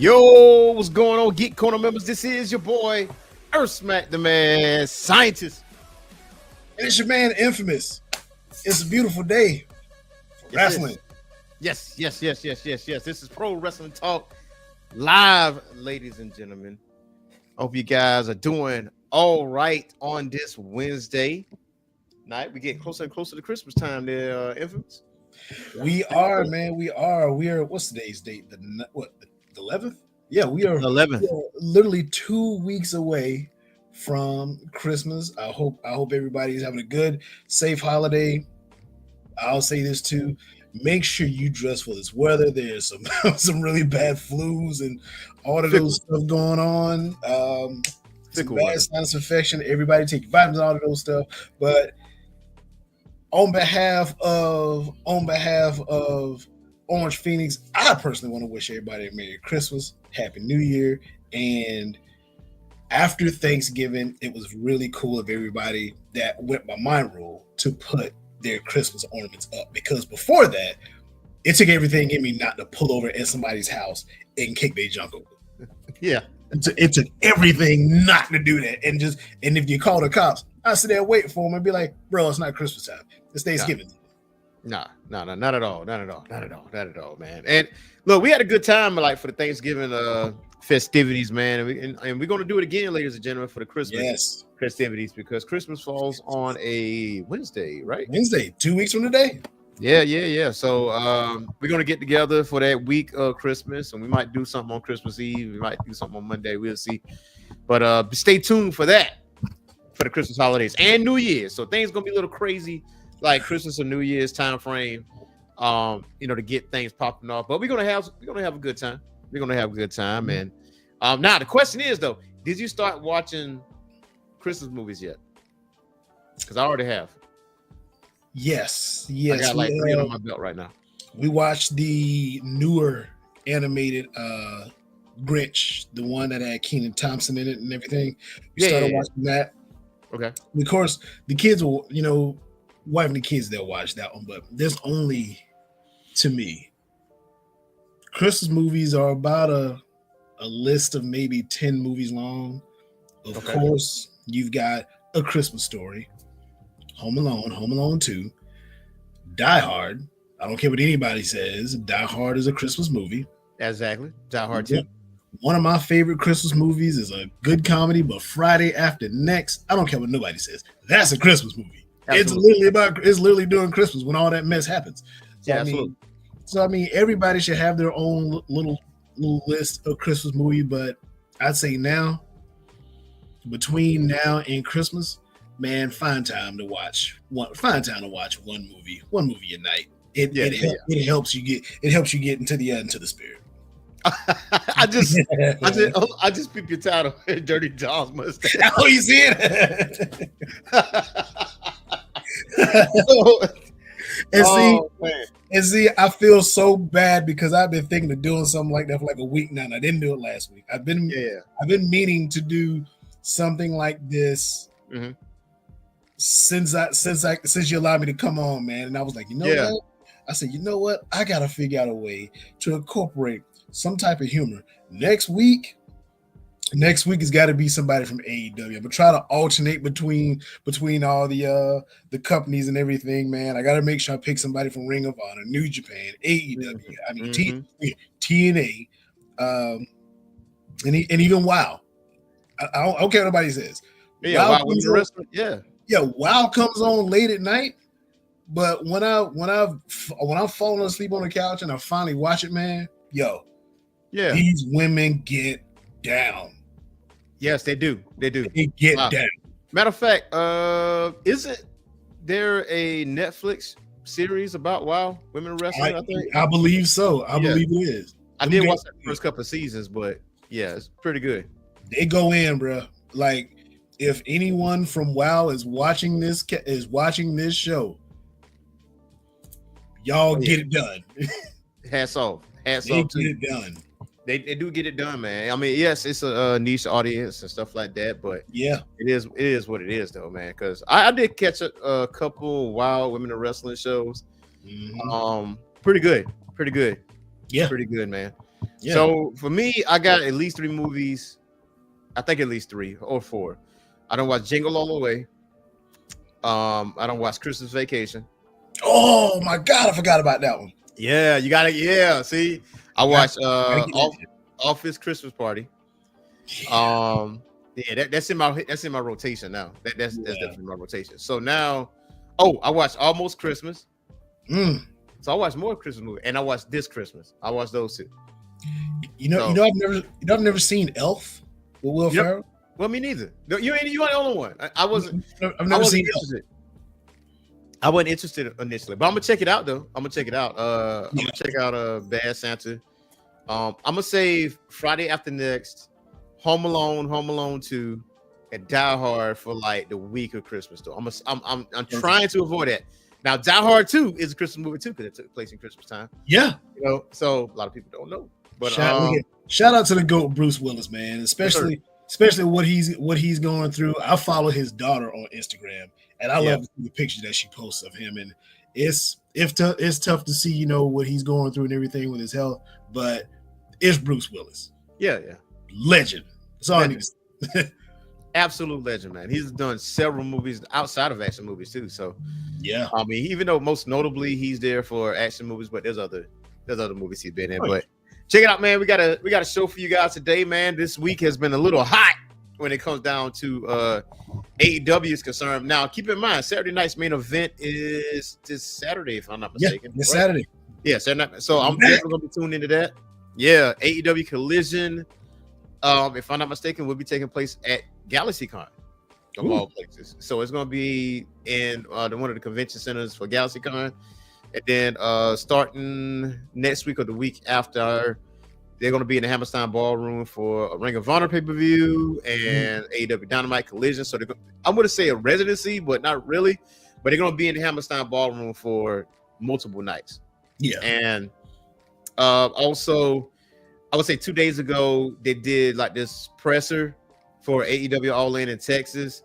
Yo, what's going on, Geek Corner members? This is your boy, Earth Smack the Man Scientist. And it's your man, Infamous. It's a beautiful day for wrestling. Yes. This is Pro Wrestling Talk live, ladies and gentlemen. Hope you guys are doing all right on this Wednesday night. We get closer and closer to Christmas time there, Infamous. We are, man. We are. What's today's date? The 11th? Yeah, we are 11th. Literally 2 weeks away from Christmas. I hope everybody's having a good, safe holiday. I'll say this too. Make sure you dress for this weather. There's some really bad flus and all of those stuff going on. Some bad sinus infection. Everybody take vitamins, all of those stuff. But on behalf of Orange Phoenix, I personally want to wish everybody a Merry Christmas, Happy New Year, and after Thanksgiving, it was really cool of everybody that went by my rule to put their Christmas ornaments up, because before that, it took everything in me not to pull over at somebody's house and kick their junk over. Yeah. It took everything not to do that. And if you call the cops, I sit there waiting for them and be like, bro, it's not Christmas time. It's Thanksgiving. No, not at all, man. And look, we had a good time like for the Thanksgiving festivities, man. And we're gonna do it again, ladies and gentlemen, for the Christmas festivities, because Christmas falls on a Wednesday, right? Wednesday, 2 weeks from today. Yeah. So we're gonna get together for that week of Christmas, and we might do something on Christmas Eve. We might do something on Monday. We'll see. But stay tuned for that, for the Christmas holidays and New Year's. So things gonna be a little crazy, like Christmas or New Year's time frame, to get things popping off. But we're gonna have a good time. We're gonna have a good time. And now the question is though, did you start watching Christmas movies yet? Because I already have. Yes. I got like 3 on my belt right now. We watched the newer animated Grinch, the one that had Kenan Thompson in it and everything. We started watching that. Okay. Of course, the kids will, wife and the kids, they'll watch that one. But there's only, to me, Christmas movies are about a list of maybe 10 movies long. Of course, you've got A Christmas Story, Home Alone 2, Die Hard. I don't care what anybody says. Die Hard is a Christmas movie. Exactly. Die Hard 2. One of my favorite Christmas movies is a good comedy, but Friday After Next, I don't care what nobody says. That's a Christmas movie. Absolutely. It's literally during Christmas when all that mess happens. So I mean, everybody should have their own little list of Christmas movie, but I'd say between now and Christmas, man, find time to watch one movie a night. It helps you get into the spirit. I just peeped your title, Dirty John's mustache. Oh, you see it? And see, I feel so bad because I've been thinking of doing something like that for like a week now, and I didn't do it last week. I've been meaning to do something like this since you allowed me to come on, man. And I was like, what? I said, you know what? I gotta figure out a way to incorporate some type of humor. Next week has got to be somebody from AEW. I'm gonna try to alternate between all the companies and everything, man. I got to make sure I pick somebody from Ring of Honor, New Japan, AEW. I mean TNA, and even WoW. I don't care what nobody says. WoW WoW comes on late at night, but when I'm falling asleep on the couch and I finally watch it, man, these women get down. Yes, they do. They get down. Matter of fact, isn't there a Netflix series about WoW women wrestling? I think I believe so. I believe it is. I did watch the first couple of seasons, but it's pretty good. They go in, bro. Like, if anyone from WoW is watching this show, y'all get it done. Hats off. They get it done. They do get it done, man. I mean, yes, it's a niche audience and stuff like that, but it is what it is, though, man. Because I did catch a couple WoW women in wrestling shows. Pretty good. Yeah, pretty good, man. Yeah. So for me, I got at least 3 movies. I think at least 3 or 4. I don't watch Jingle All the Way. I don't watch Christmas Vacation. Oh my God, I forgot about that one. Yeah, you gotta. Yeah, see, I watched Gotta get into it. Office Christmas Party. Yeah, that's in my rotation now. That's definitely my rotation. So now, I watched Almost Christmas. So I watched more Christmas movies, and I watched This Christmas. I watched those 2. I've never seen Elf with Will Ferrell. Well, me neither. No, you ain't the only one. I wasn't. I've never seen Elf. I wasn't interested initially, but I'm gonna check it out though. I'm gonna check it out. I'm gonna check out Bad Santa. I'm gonna save Friday After Next, Home Alone 2, and Die Hard for like the week of Christmas though. I'm trying to avoid that. Now, Die Hard 2 is a Christmas movie too because it took place in Christmas time. Yeah, so a lot of people don't know. But shout out to the GOAT Bruce Willis, man, especially what he's going through. I follow his daughter on Instagram, and I love the pictures that she posts of him. And it's tough to see, what he's going through and everything with his health, but it's Bruce Willis. Yeah. Legend. That's all I need to say. Absolute legend, man. He's done several movies outside of action movies too. So yeah, I mean, even though most notably he's there for action movies, but there's other movies he's been in. But check it out, man. We got a show for you guys today, man. This week has been a little hot when it comes down to AEW is concerned. Now, keep in mind, Saturday night's main event is this Saturday, if I'm not mistaken. Yeah, Saturday. Yeah, Saturday night. So I'm definitely gonna be tuned into that. Yeah, AEW Collision. If I'm not mistaken, will be taking place at GalaxyCon of all places. So it's going to be in one of the convention centers for GalaxyCon, and then starting next week or the week after, they're going to be in the Hammerstein Ballroom for a Ring of Honor pay-per-view and AEW Dynamite Collision. So I'm going to say a residency, but not really. But they're going to be in the Hammerstein Ballroom for multiple nights. Yeah, and also, I would say 2 days ago, they did like this presser for AEW All In Texas,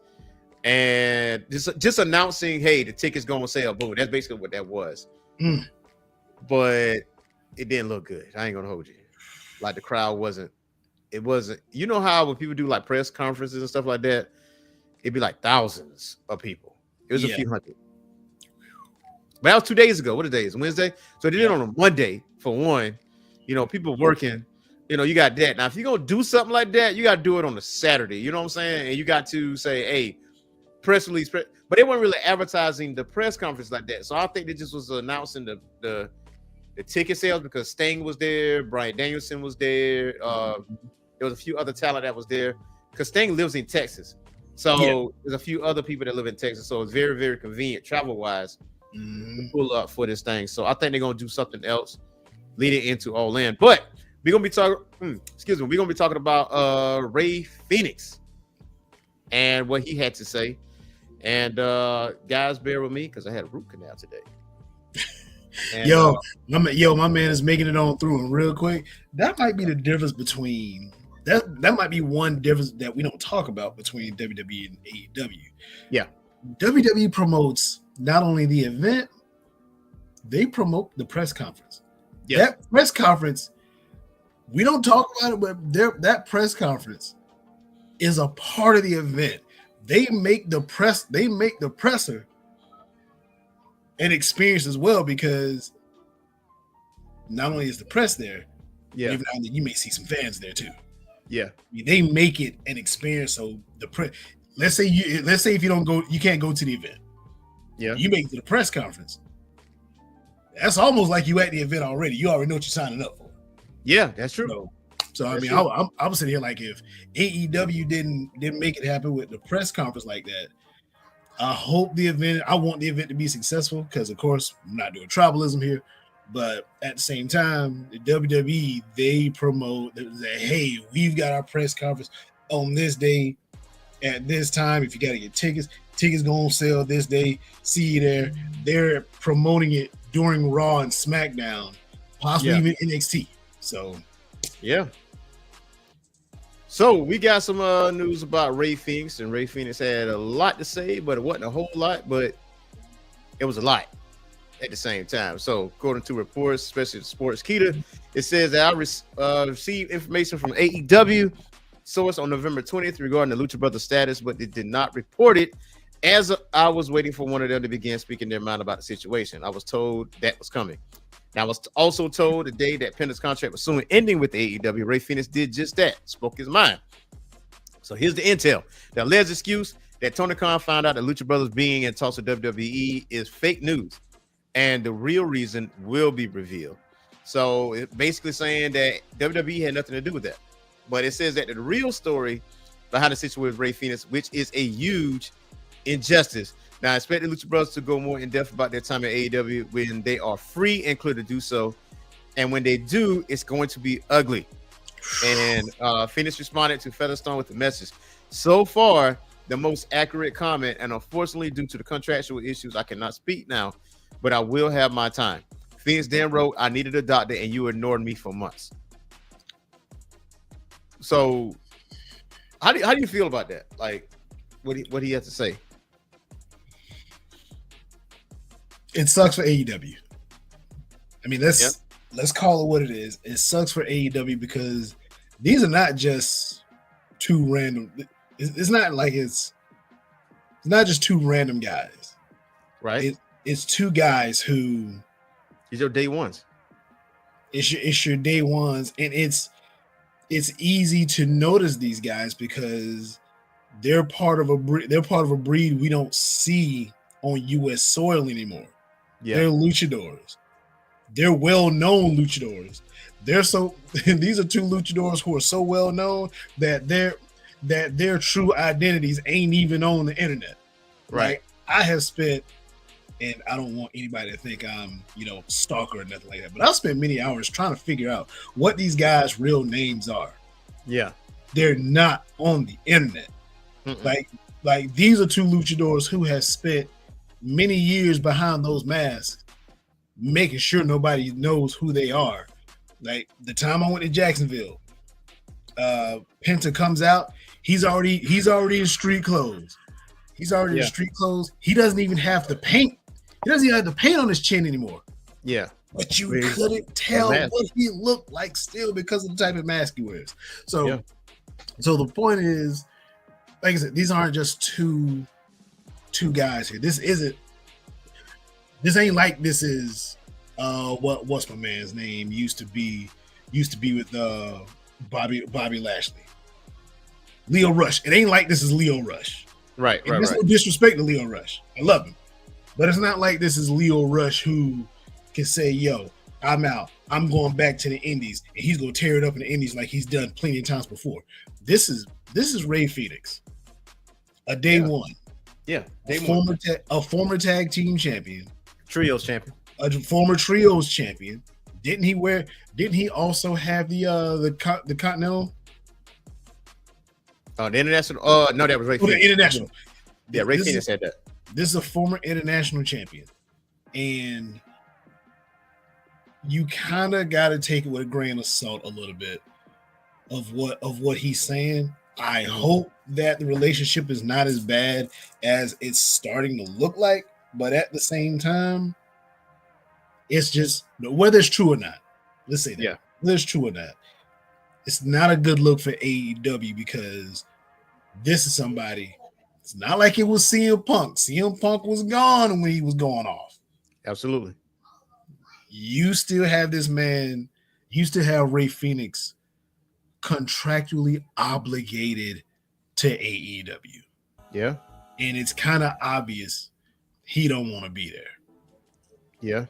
and just announcing, hey, the tickets going on sale. Boom. That's basically what that was. But it didn't look good. I ain't gonna hold you. Like the crowd wasn't. You know how when people do like press conferences and stuff like that, it'd be like thousands of people. It was a few hundred. But that was 2 days ago. What a day is Wednesday? So they did it on a Monday for one. People working. You got that. Now, if you're going to do something like that, you got to do it on a Saturday. You know what I'm saying? And you got to say, hey, press release. But they weren't really advertising the press conference like that. So I think they just was announcing the ticket sales because Sting was there. Bryan Danielson was there. There was a few other talent that was there because Sting lives in Texas. So there's a few other people that live in Texas. So it's very, very convenient travel-wise to pull up for this thing. So I think they're going to do something else leading into All In. But we're gonna be talking. We're gonna be talking about Rey Fenix and what he had to say. And guys, bear with me because I had a root canal today. And, my man is making it on through. And real quick, that might be the difference between that. That might be one difference that we don't talk about between WWE and AEW. Yeah, WWE promotes not only the event, they promote the press conference. Yes. That press conference. We don't talk about it, but that press conference is a part of the event. They make the presser an experience as well because not only is the press there, even you may see some fans there too. Yeah, they make it an experience. So let's say if you don't go, you can't go to the event. Yeah, you make it to the press conference. That's almost like you at the event already. You already know what you're signing up for. Yeah, that's true. So I mean, I was sitting here like, if AEW didn't make it happen with the press conference like that, I want the event to be successful because, of course, I'm not doing tribalism here, but at the same time, the WWE, they promote that, hey, we've got our press conference on this day at this time. If you got to get tickets gonna sell this day. See you there. They're promoting it during Raw and SmackDown, possibly even NXT. So, yeah. So we got some news about Rey Fenix, and Rey Fenix had a lot to say, but it wasn't a whole lot, but it was a lot. at the same time. So, according to reports, especially Sportskeeda, it says that I received information from AEW source on November 20th regarding the Lucha Brothers status, but they did not report it as I was waiting for one of them to begin speaking their mind about the situation. I was told that was coming. Now, I was also told the day that Penta's contract was soon ending with the AEW, Rey Fenix did just that, spoke his mind. So here's the intel. The alleged excuse that Tony Khan found out that Lucha Brothers being in talks with WWE is fake news, and the real reason will be revealed. So it's basically saying that WWE had nothing to do with that. But it says that the real story behind the situation with Rey Fenix, which is a huge injustice. Now, I expect the Lucha Brothers to go more in depth about their time at AEW when they are free and clear to do so. And when they do, it's going to be ugly. And Phoenix responded to Featherstone with the message. So far, the most accurate comment, and unfortunately, due to the contractual issues, I cannot speak now, but I will have my time. Phoenix then wrote, I needed a doctor, and you ignored me for months. So, how do you feel about that? Like, what do you have to say? It sucks for AEW. I mean, let's call it what it is. It sucks for AEW because these are not just two random. It's not like it's not just two random guys, right? It's two guys who these are day ones. It's your day ones, and it's easy to notice these guys because they're part of a breed we don't see on U.S. soil anymore. Yeah. They're luchadors. They're well-known luchadors. These are two luchadors who are so well-known that their true identities ain't even on the internet. Right. Like, I have spent, and I don't want anybody to think I'm, stalker or nothing like that, but I've spent many hours trying to figure out what these guys' real names are. Yeah. They're not on the internet. Mm-mm. Like these are two luchadors who have spent many years behind those masks, making sure nobody knows who they are. Like the time I went to Jacksonville, Penta comes out. He's already in street clothes. In street clothes. He doesn't even have the paint. He doesn't even have the paint on his chin anymore. Yeah. But you couldn't tell what he looked like still because of the type of mask he wears. So the point is, like I said, these aren't just two guys here. This ain't like this is what's my man's name used to be with Bobby Lashley. Leo Rush. It ain't like this is Leo Rush. Right. There's no disrespect to Leo Rush. I love him. But it's not like this is Leo Rush who can say, yo, I'm out. I'm going back to the Indies, and he's gonna tear it up in the Indies like he's done plenty of times before. This is Rey Fenix, a day one. Yeah, a former tag team champion, trios champion, a former trios champion. Didn't he also have the Continental? The international. No, that was Rey Fenix. The international. Yeah, Rey Fenix had that. This is a former international champion, and you kind of got to take it with a grain of salt a little bit of what he's saying. I hope that the relationship is not as bad as it's starting to look like, but at the same time, it's just whether it's true or not. Let's say that. Yeah. Whether it's true or not, it's not a good look for AEW because this is somebody. It's not like it was CM Punk. CM Punk was gone when he was going off. Absolutely. You still have this man. You still have Rey Fenix contractually obligated to AEW. Yeah. And it's kind of obvious he don't want to be there. Yeah.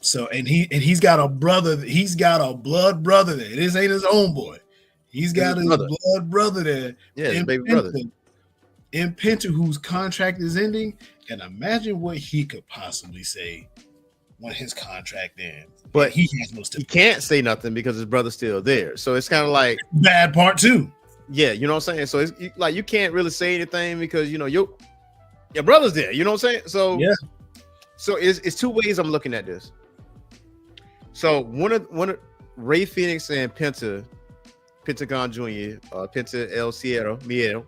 So and he's got a brother. He's got a blood brother there. This ain't his own boy. He's got his blood brother there. Yeah, his baby brother. In Penta, whose contract is ending, and imagine what he could possibly say when his contract ends. But he has no he can't say nothing because his brother's still there. So it's kind of like bad part too. Yeah, you know what I'm saying? So it's like you can't really say anything because your brother's there. You know what I'm saying? So yeah. So it's two ways I'm looking at this. So one of Rey Fenix and Pentagon Jr., Penta El Cielo, Miel,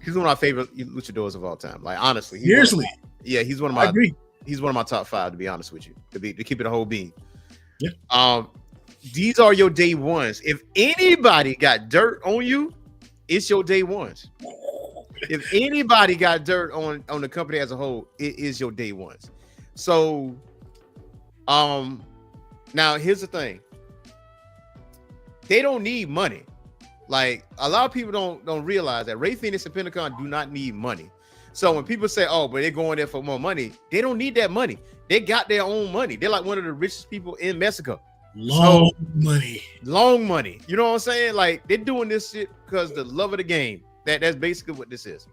He's one of my favorite luchadors of all time. Like honestly, Seriously, he's one of I my. agree. He's one of my top 5, to be honest with you. To keep it a whole bean. Yeah. These are your day ones. If anybody got dirt on you, it's your day ones. If anybody got dirt on the company as a whole, it is your day ones. So, now here's the thing. They don't need money. Like a lot of people don't realize that Rey Fenix and Pentagon do not need money. So when people say, "Oh, but they're going there for more money," they don't need that money. They got their own money. They're like one of the richest people in Mexico. Long money. You know what I'm saying? Like they're doing this shit because the love of the game. That's basically what this is.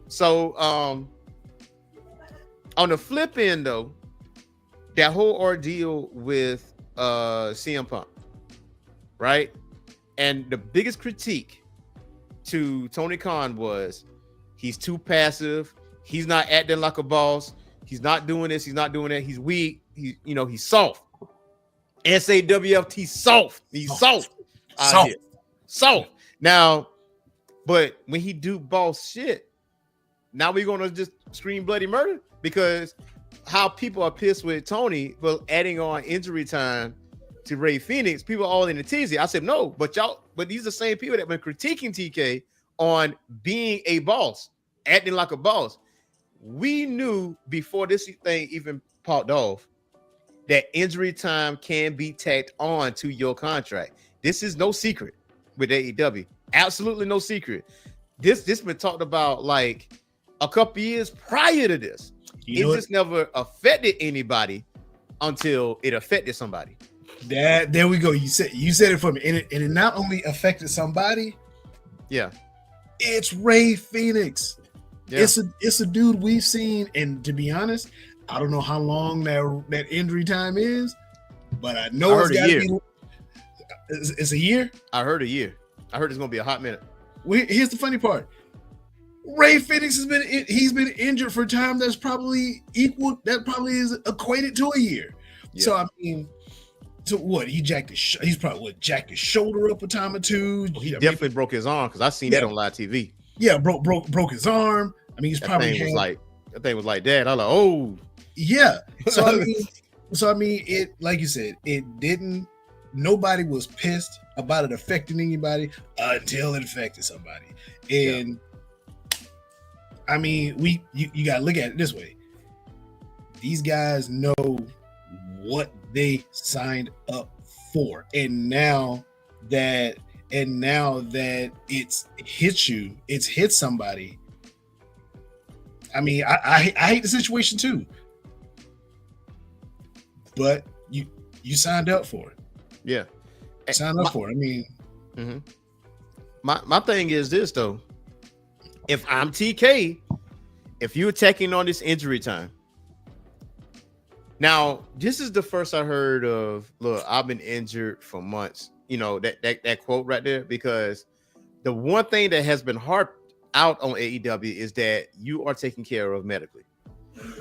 So on the flip end, though, that whole ordeal with CM Punk, right? And the biggest critique to Tony Khan was he's too passive. He's not acting like a boss. He's not doing this. He's not doing that. He's weak. He's soft. SAWFT soft. He's soft. Soft. Now, but when he do boss shit, now we're gonna just scream bloody murder because how people are pissed with Tony for adding on injury time to Rey Fenix. People are all in the tizzy. I said no, but these are the same people that have been critiquing TK on being a boss, acting like a boss. We knew before this thing even popped off that injury time can be tacked on to your contract. This is no secret with AEW. Absolutely no secret. This been talked about like a couple years prior to this. It just never affected anybody until it affected somebody. There we go. You said it for me, and it not only affected somebody. Yeah, it's Rey Fenix. Yeah. It's a dude we've seen, and to be honest, I don't know how long that injury time is, but I know it's got to be. It's a year. I heard a year. I heard it's gonna be a hot minute. Here's the funny part. Rey Fenix he's been injured for time that's probably equal. That probably is equated to a year. Yeah. So I mean. So what? He's probably jacked his shoulder up a time or two. He definitely broke his arm because I seen that on live TV. Yeah, broke his arm. I mean, he's probably that thing was like that. I was like, oh yeah. So I mean, it like you said, it didn't. Nobody was pissed about it affecting anybody until it affected somebody. And I mean, you gotta look at it this way. These guys know what they signed up for, and now that it's hit somebody. I mean, I hate the situation too, but you signed up for it. Yeah, signed up for it. I mean, my thing is this though: if I'm TK, if you're taking on this injury time. Now, this is the first I heard of, look, I've been injured for months. You know, that quote right there, because the one thing that has been harped out on AEW is that you are taken care of medically.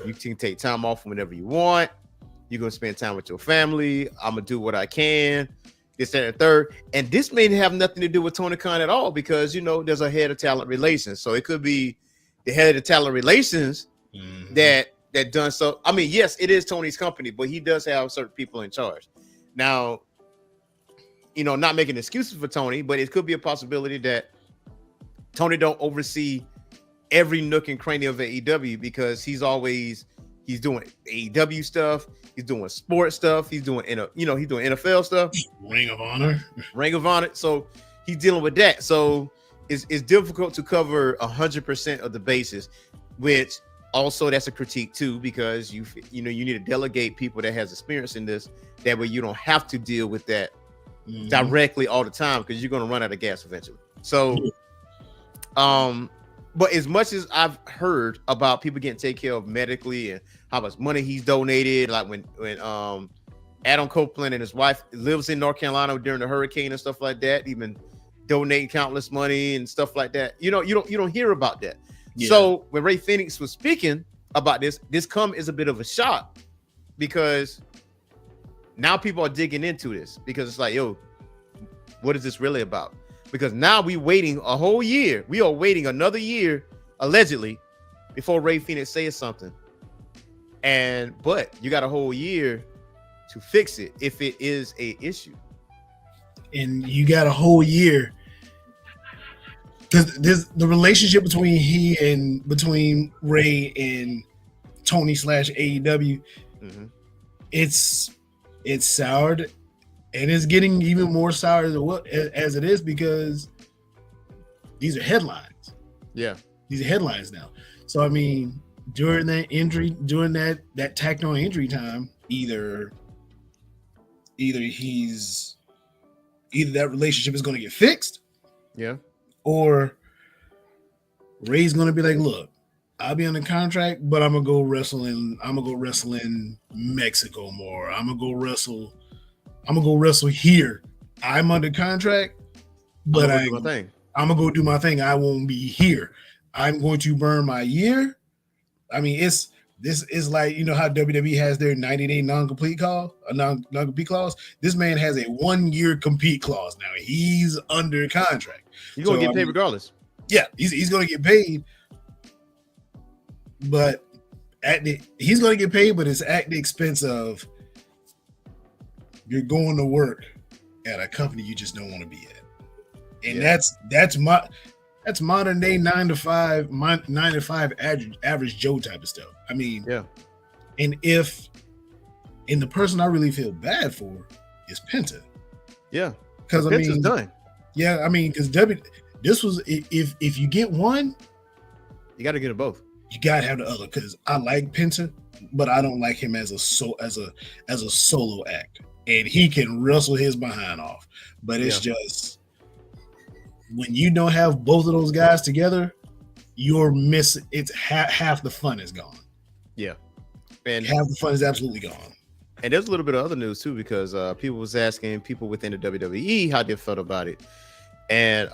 You can take time off whenever you want. You're going to spend time with your family. I'm going to do what I can. This, that, and third. And this may have nothing to do with Tony Khan at all because, there's a head of talent relations. So it could be the head of talent relations that done so. I mean, yes, it is Tony's company, but he does have certain people in charge. Now, not making excuses for Tony, but it could be a possibility that Tony don't oversee every nook and cranny of AEW because he's doing AEW stuff, he's doing sports stuff, he's doing he's doing NFL stuff, Ring of Honor. So he's dealing with that. So it's difficult to cover 100% of the bases, which also that's a critique too, because you need to delegate people that has experience in this. That way you don't have to deal with that directly all the time because you're going to run out of gas eventually. So, but as much as I've heard about people getting taken care of medically and how much money he's donated, like when Adam Copeland and his wife lives in North Carolina during the hurricane and stuff like that, even donating countless money and stuff like that. You don't hear about that. Yeah. So when Rey Fenix was speaking about this come as a bit of a shock because now people are digging into this because it's like, yo, what is this really about? because now we waiting a whole year. We are waiting another year, allegedly, before Rey Fenix says something. But you got a whole year to fix it if it is a issue. And you got a whole year because the relationship between Rey and Tony / AEW, it's soured, and it's getting even more sour as it is because these are headlines. Yeah, these are headlines now. So I mean, during that injury, during that tacked on injury time, either that relationship is going to get fixed, yeah, or Ray's going to be like, look, I'll be under contract, but I'm gonna go wrestle in Mexico more. I'm gonna go wrestle here. I'm under contract, but I'm gonna go do my thing. I won't be here. I'm going to burn my year. I mean, this is like, you know how WWE has their 90-day non-compete clause. This man has a 1-year compete clause now. He's under contract. He's gonna get paid regardless. Yeah, he's gonna get paid. But he's going to get paid, but it's at the expense of you're going to work at a company you just don't want to be at, and that's modern day 9 to 5 average Joe type of stuff. I mean, yeah. And the person I really feel bad for is Penta. Yeah, because Penta's done. Yeah, I mean, because this was if you get one, you got to get them both. You gotta have the other, because I like Penta, but I don't like him as a solo act, and he can wrestle his behind off. But it's just when you don't have both of those guys together, you're missing. It's half the fun is gone. Yeah, and half the fun is absolutely gone. And there's a little bit of other news too, because people was asking people within the WWE how they felt about it. And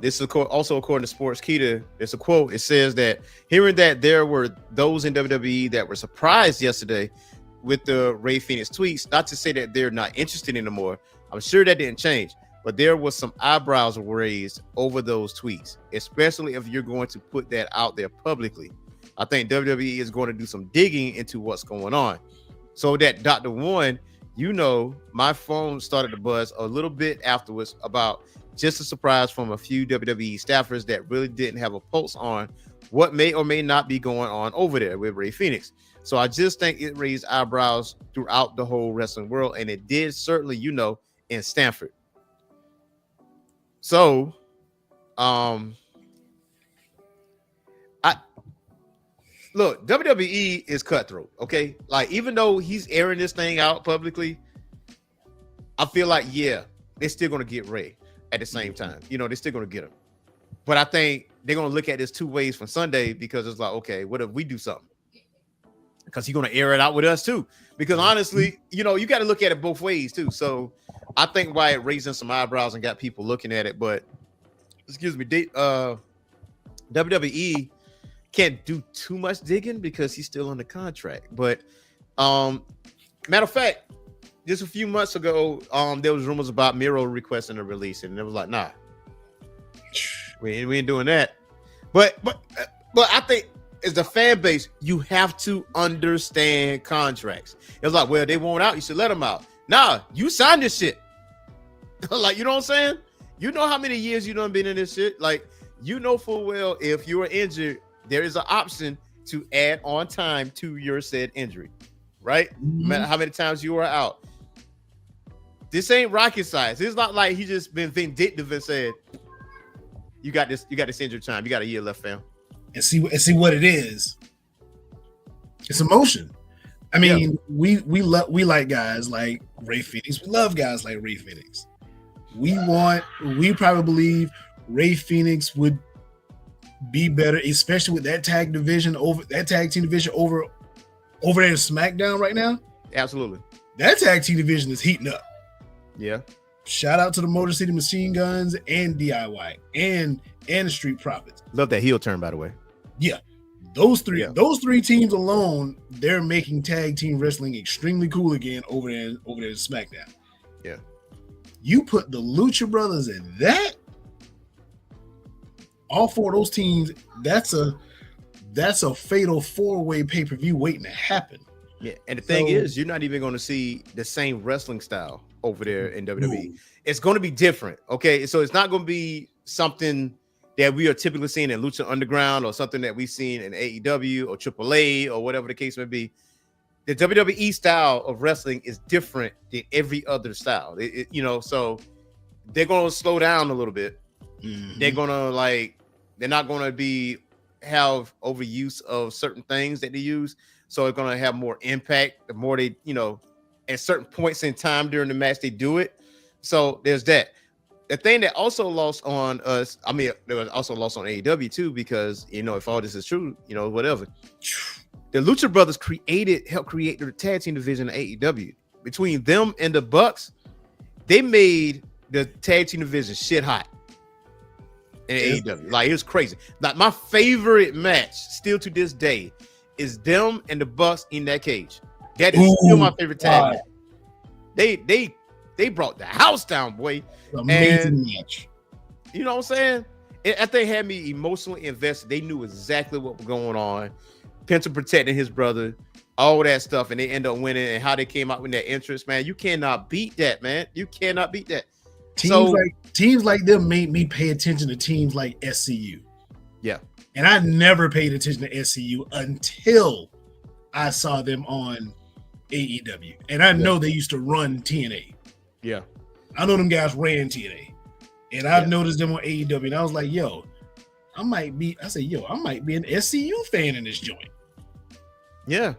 this is also according to Sportskeeda. It's a quote. It says that hearing that there were those in WWE that were surprised yesterday with the Rey Fenix tweets, not to say that they're not interested anymore. I'm sure that didn't change, but there was some eyebrows raised over those tweets, especially if you're going to put that out there publicly. I think WWE is going to do some digging into what's going on. So that Dr. One, my phone started to buzz a little bit afterwards about just a surprise from a few WWE staffers that really didn't have a pulse on what may or may not be going on over there with Rey Fenix. So I just think it raised eyebrows throughout the whole wrestling world, and it did certainly, in Stanford. So, look, WWE is cutthroat, okay? Like, even though he's airing this thing out publicly, I feel like, they're still going to get Rey. At the same time, they're still going to get him. But I think they're going to look at this two ways from Sunday, because it's like, okay, what if we do something? Because he's going to air it out with us too. Because honestly, you got to look at it both ways too. So I think why it raising some eyebrows and got people looking at it. But WWE can't do too much digging because he's still under contract. But matter of fact, just a few months ago, there was rumors about Miro requesting a release, and it was like, nah, we ain't doing that. But I think as the fan base, you have to understand contracts. It was like, well, they won't out, you should let them out. Nah, you signed this shit. Like, you know what I'm saying? You know how many years you done been in this shit? Like, full well, if you are injured, there is an option to add on time to your said injury, right? No matter how many times you are out. This ain't rocket science. It's not like he just been vindictive and said, you got this injured time. You got a year left, fam. And see what it is. It's emotion. I mean, we like guys like Rey Fenix. We love guys like Rey Fenix. We probably believe Rey Fenix would be better, especially with that tag team division over there in SmackDown right now. Absolutely. That tag team division is heating up. Yeah. Shout out to the Motor City Machine Guns and DIY and the Street Profits. Love that heel turn, by the way. Yeah. Those three teams alone, they're making tag team wrestling extremely cool again over there in SmackDown. Yeah. You put the Lucha Brothers in that, all four of those teams, that's a fatal 4-way pay-per-view waiting to happen. Yeah, and the thing is, you're not even going to see the same wrestling style over there in WWE. It's going to be different, okay? So it's not going to be something that we are typically seeing in Lucha Underground or something that we've seen in AEW or AAA or whatever the case may be. The WWE style of wrestling is different than every other style. So they're going to slow down a little bit. Mm-hmm. They're not going to have overuse of certain things that they use. So it's going to have more impact the more they, at certain points in time during the match, they do it. So there's that. The thing that also lost on us, it was also lost on AEW too, because, if all this is true, whatever. The Lucha Brothers helped create the tag team division of AEW. Between them and the Bucks, they made the tag team division shit hot in AEW. Like, it was crazy. Like, my favorite match still to this day is them and the Bucks in that cage. That is still my favorite tag match. They brought the house down, boy. Amazing match. You know what I'm saying? I think had me emotionally invested. They knew exactly what was going on. Penta protecting his brother, all that stuff, and they end up winning. And how they came out with that interest, man. You cannot beat that, man. You cannot beat that. Teams like them made me pay attention to teams like SCU. Yeah. And I never paid attention to SCU until I saw them on AEW. And I know they used to run TNA. Yeah. I know them guys ran TNA. And I've noticed them on AEW. And I was like, I might be an SCU fan in this joint. Yeah.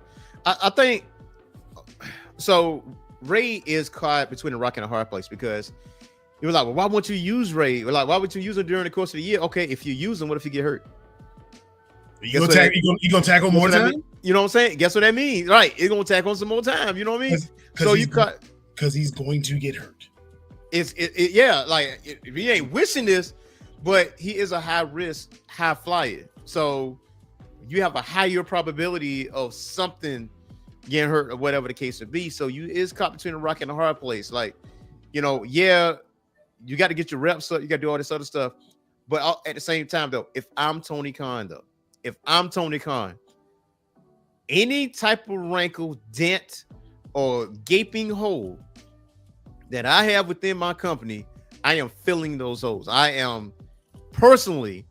I think so. Rey is caught between a rock and a hard place because he was like, well, why won't you use Rey? We're like, why would you use him during the course of the year? Okay, if you use him, what if you get hurt? You gonna tackle more time? You know what I'm saying? Guess what that means? Right. You're gonna tackle some more time. You know what I mean? So you cut because he's going to get hurt. He ain't wishing this, but he is a high risk, high flyer. So you have a higher probability of something getting hurt or whatever the case would be. So you is caught between a rock and a hard place. Like, you got to get your reps up. You got to do all this other stuff. But at the same time, though, if I'm Tony Khan, any type of rankle, dent, or gaping hole that I have within my company, I am filling those holes. I am personally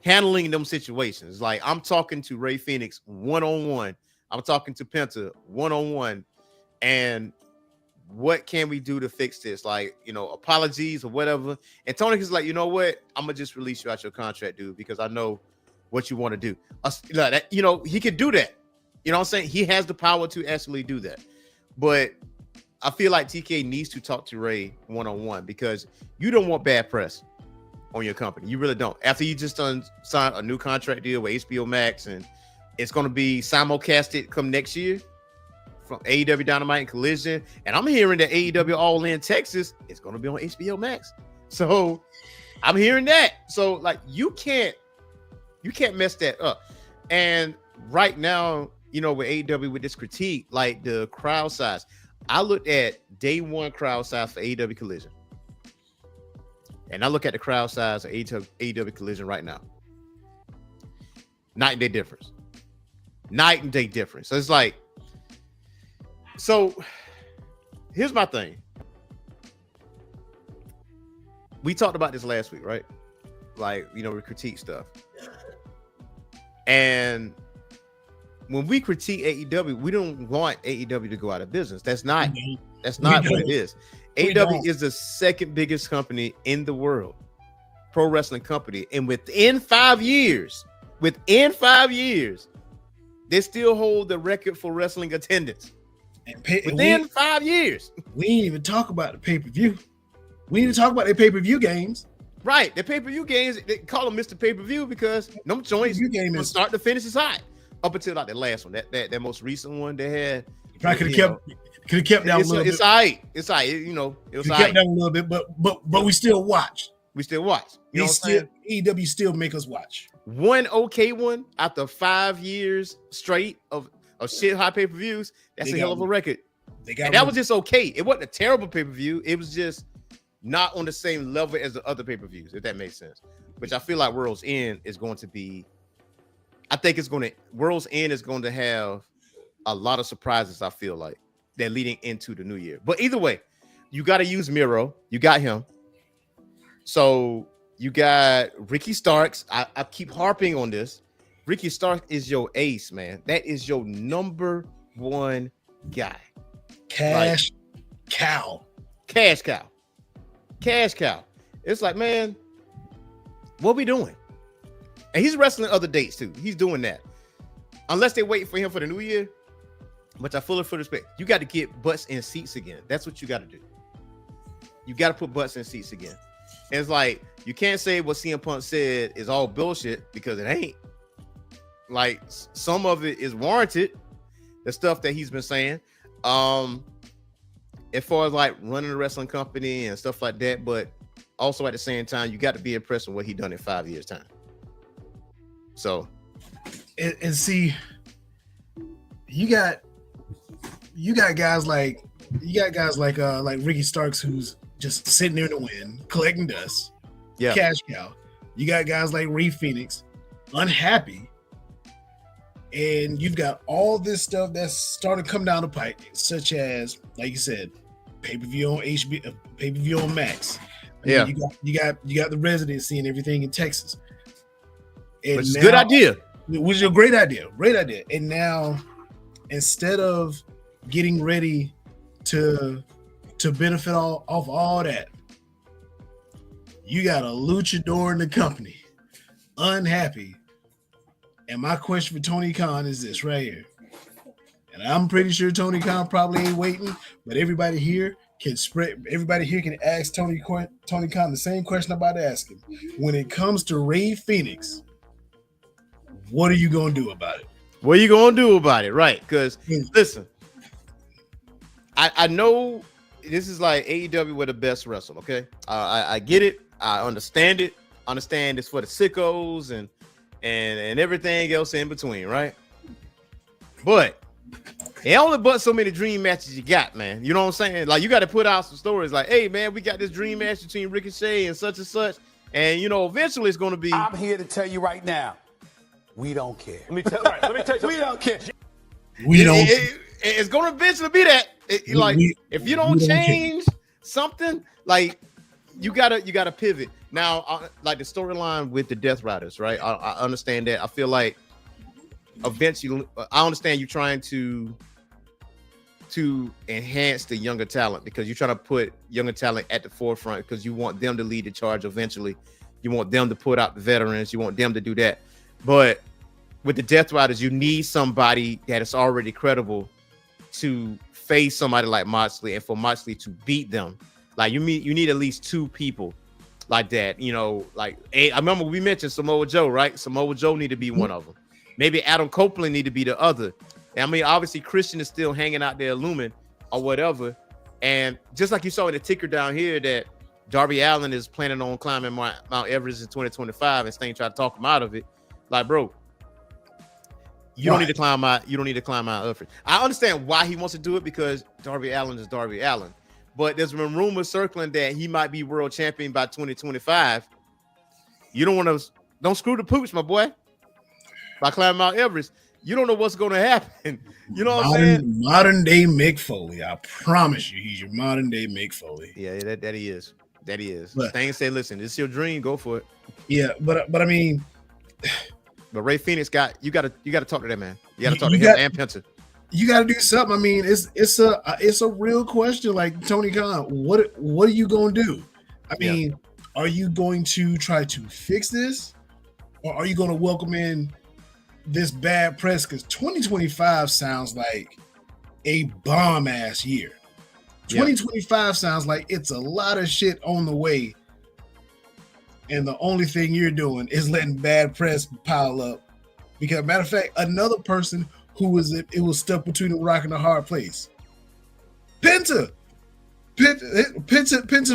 handling them situations. Like, I'm talking to Rey Fenix one-on-one. I'm talking to Penta one-on-one. And what can we do to fix this? Like, apologies or whatever. And Tony is like, you know what? I'm going to just release you out your contract, dude, because I know what you want to do. He could do that. You know what I'm saying? He has the power to actually do that. But I feel like TK needs to talk to Rey one-on-one because you don't want bad press on your company. You really don't. After you just signed a new contract deal with HBO Max, and it's going to be simulcasted come next year from AEW Dynamite and Collision. And I'm hearing that AEW All In Texas is going to be on HBO Max. So I'm hearing that. So, like, you can't mess that up. And right now, with AEW with this critique, like the crowd size, I looked at day one crowd size for AEW Collision. And I look at the crowd size of AEW Collision right now. Night and day difference. So it's like, so here's my thing. We talked about this last week, right? Like, we critique stuff. And when we critique AEW, we don't want AEW to go out of business. That's not what it is. AEW is the second biggest company in the world, pro wrestling company. And within 5 years, they still hold the record for wrestling attendance. Within 5 years. We didn't even talk about the pay-per-view. We need to talk about their pay-per-view games. Right. The pay-per-view games, they call them Mr. Pay-per-view because them joints from start to finish is hot. Up until like the last one, that most recent one they had. Probably could have kept down a little bit. It's all right. It was all right. Kept down a little bit, but we still watch. AEW still make us watch. One okay one after 5 years straight of shit hot pay-per-views. That's a hell of a record. And that was just okay. It wasn't a terrible pay-per-view. It was just not on the same level as the other pay-per-views, if that makes sense. Which I feel like World's End is going to be. I think World's End is going to have a lot of surprises. I feel like they're leading into the new year. But either way, you got to use Miro. You got him. So you got Ricky Starks. I keep harping on this. Ricky Starks is your ace, man. That is your number one guy. Cash cow. Cash cow. It's like, man, what we doing? And he's wrestling other dates too. He's doing that. Unless they wait for him for the new year, which I fully respect. You got to get butts in seats again. That's what you got to do. You got to put butts in seats again. And it's like, you can't say what CM Punk said is all bullshit because it ain't. Like, some of it is warranted, the stuff that he's been saying. As far as like running a wrestling company and stuff like that, but also at the same time, you got to be impressed with what he done in 5 years' time. So, and see, you got guys like Ricky Starks, who's just sitting there in the wind, collecting dust. Yeah, cash cow. You got guys like Rey Fenix, unhappy. And you've got all this stuff that's starting to come down the pipe, such as, like you said, pay-per-view on HBO, pay-per-view on Max. Yeah, you got the residency and everything in Texas. Which is a good idea. Which is a great idea. Great idea. And now, instead of getting ready to benefit off all that, you got a luchador in the company, unhappy. And my question for Tony Khan is this right here. And I'm pretty sure Tony Khan probably ain't waiting, but everybody here can ask Tony Khan the same question I'm about to ask him. When it comes to Rey Fenix, what are you going to do about it? What are you going to do about it? Right. Because, listen, I know this is like AEW with the best wrestler, okay? I get it. I understand it. Understand it's for the sickos and everything else in between, right? But it only but so many dream matches you got, man. You know what I'm saying? Like, you got to put out some stories like, hey, man, we got this dream match between Ricochet and such. And, eventually it's going to be. I'm here to tell you right now, we don't care. Let me tell you we don't care. It's going to eventually be that. If you don't change something, like, you gotta pivot. Now, like the storyline with the Death Riders, right? I understand that. I feel like eventually, I understand you trying to enhance the younger talent because you're trying to put younger talent at the forefront because you want them to lead the charge eventually. You want them to put out the veterans. You want them to do that. But with the Death Riders, you need somebody that is already credible to face somebody like Moxley and for Moxley to beat them. Like, you need at least two people like that, I remember we mentioned Samoa Joe, right? Samoa Joe need to be one of them. Maybe Adam Copeland need to be the other. I mean, obviously Christian is still hanging out there, Lumen or whatever. And just like you saw in the ticker down here that Darby Allin is planning on climbing Mount Everest in 2025 and Sting tried to talk him out of it. Like, bro, you don't need to climb Mount Everest. I understand why he wants to do it because Darby Allin is Darby Allin. But there's been rumors circling that he might be world champion by 2025. You don't screw the pooch, my boy. By climbing Mount Everest, you don't know what's going to happen. You know what I'm saying? Modern day Mick Foley. I promise you, he's your modern day Mick Foley. Yeah, that he is. That he is. Sting said, "Listen, this is your dream. Go for it." Yeah, but I mean, but Rey Fenix you got to talk to that man. You got to talk to him and Penta. You got to do something. I mean, it's a real question. Like, Tony Khan, what are you going to do? I mean, Are you going to try to fix this, or are you going to welcome in this bad press? Because 2025 sounds like a bomb ass year. 2025 sounds like it's a lot of shit on the way, and the only thing you're doing is letting bad press pile up. Because, matter of fact, another person who was stuck between a rock and a hard place. Penta,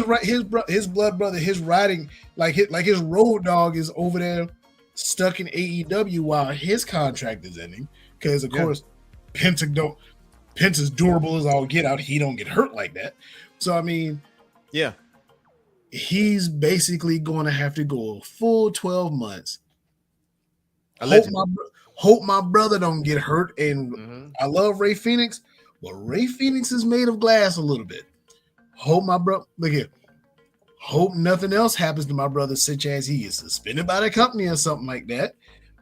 right? His blood brother, his riding, his road dog is over there stuck in AEW while his contract is ending. Because of course, Penta's durable as all get out. He don't get hurt like that. So I mean, he's basically going to have to go a full 12 months. Hope my brother don't get hurt. And I love Rey Fenix, but Rey Fenix is made of glass a little bit. Hope my brother, look here. Hope nothing else happens to my brother, such as he is suspended by the company or something like that.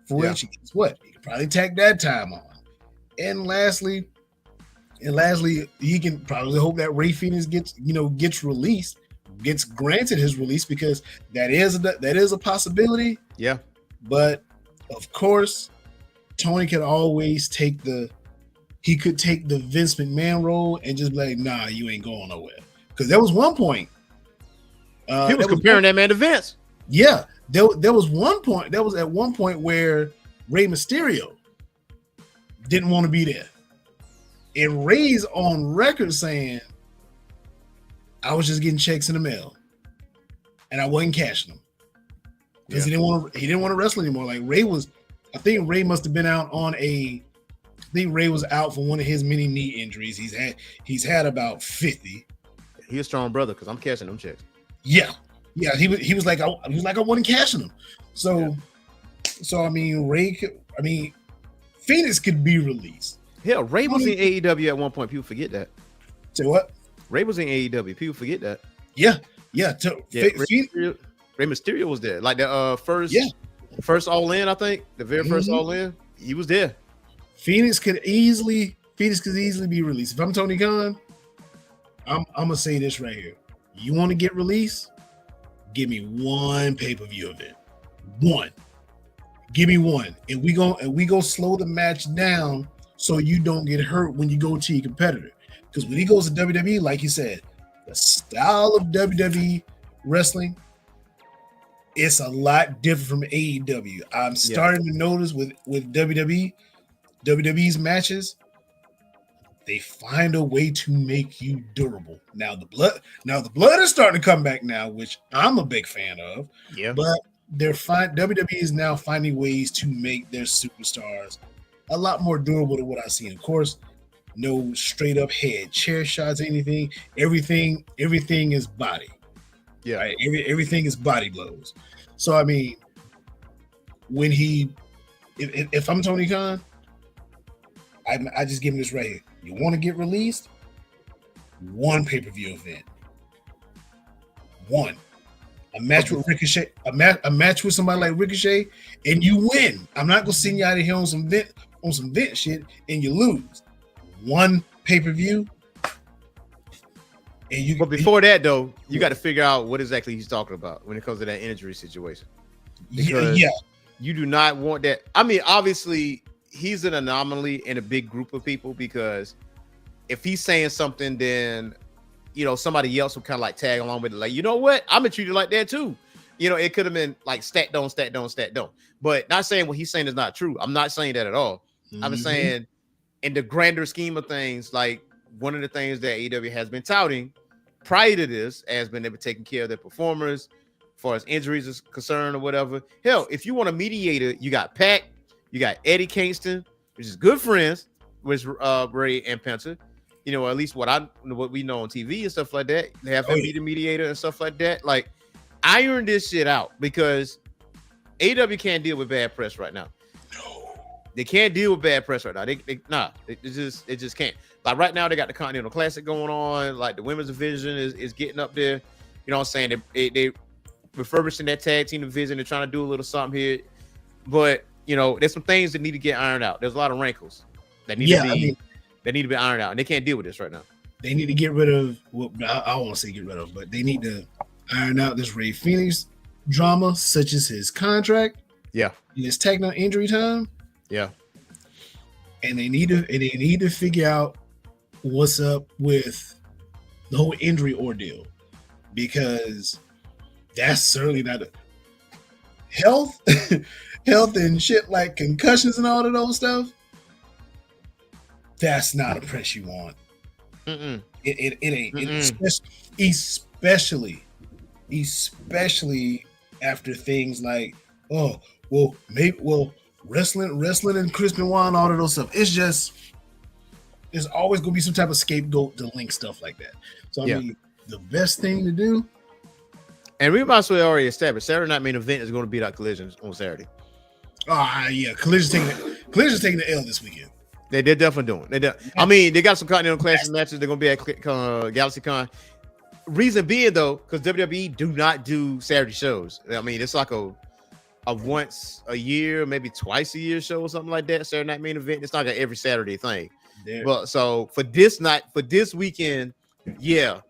For which, guess what? He can probably tack that time on. And lastly, he can probably hope that Rey Fenix gets released, gets granted his release, because that is a possibility. Yeah. But of course, Tony can always take the Vince McMahon role and just be like, nah, you ain't going nowhere. Because there was one point. He was comparing that man to Vince. Yeah. There was one point. There was at one point where Rey Mysterio didn't want to be there. And Rey's on record saying, I was just getting checks in the mail. And I wasn't cashing them. Because he didn't want to wrestle anymore. Like I think Rey must have been out I think Rey was out for one of his many knee injuries. He's had about 50. He's a strong brother because I'm cashing them checks. Yeah. Yeah. He was like I wasn't cashing them. So I mean Phoenix could be released. Hell, Rey was in AEW at one point. People forget that. Say what? Rey was in AEW. People forget that. Yeah. Rey Mysterio was there. Like the first All In, I think. The very first All In, he was there. Phoenix could easily be released. If I'm Tony Khan, I'm gonna say this right here. You want to get released? Give me one pay-per-view event. One. Give me one. And we go slow the match down so you don't get hurt when you go to your competitor. Because when he goes to WWE, like you said, the style of WWE wrestling, it's a lot different from AEW. I'm starting to notice with WWE's matches, they find a way to make you durable. Now the blood is starting to come back now, which I'm a big fan of. Yeah. But WWE is now finding ways to make their superstars a lot more durable than what I see. Of course, no straight up head chair shots, anything. Everything is body. Yeah. Right? Everything is body blows. So I mean, if I'm Tony Khan, I just give him this right here. You want to get released? One pay-per-view event. One. A match with Ricochet, a match with somebody like Ricochet, and you win. I'm not gonna send you out of here on some vent shit and you lose. One pay-per-view. But before that though, you got to figure out what exactly he's talking about when it comes to that injury situation. Because you do not want that. I mean, obviously, he's an anomaly in a big group of people, because if he's saying something, then somebody else will kind of like tag along with it. Like, you know what? I'm gonna treat it like that too. It could have been like stat don't. But not saying what he's saying is not true. I'm not saying that at all. I'm saying in the grander scheme of things, like one of the things that AEW has been touting prior to this has been able to take care of their performers as far as injuries is concerned or whatever. Hell, if you want a mediator, you got Pac, you got Eddie Kingston, which is good friends with Ray and Penta. At least what we know on TV and stuff like that. They have him be the mediator and stuff like that. Like, iron this shit out, because AEW can't deal with bad press right now. No, they can't deal with bad press right now. They just can't. Like right now, they got the Continental Classic going on. Like the women's division is getting up there. You know what I'm saying? They refurbishing that tag team division. They're trying to do a little something here, but there's some things that need to get ironed out. There's a lot of wrinkles that need to be ironed out, and they can't deal with this right now. They need to get rid of. Well, I won't say get rid of, but they need to iron out this Rey Fenix drama, such as his contract. Yeah, his technical injury time. Yeah, and they need to figure out what's up with the whole injury ordeal, because that's certainly not a health and shit like concussions and all of those stuff. That's not a press you want. It ain't. Especially after things like, wrestling and Chris Benoit and all of those stuff. It's just, there's always going to be some type of scapegoat to link stuff like that. So I mean, the best thing to do, And we might as well already established Saturday Night Main Event is going to beat out Collision on Saturday. Oh yeah, Collision's taking the L this weekend. They're definitely doing. I mean, they got some Continental Classic matches. They're going to be at GalaxyCon. Reason being, though, because WWE do not do Saturday shows. I mean, it's like a once a year, maybe twice a year show or something like that. Saturday Night Main Event. It's not an every Saturday thing. Yeah. But so for this weekend, yeah,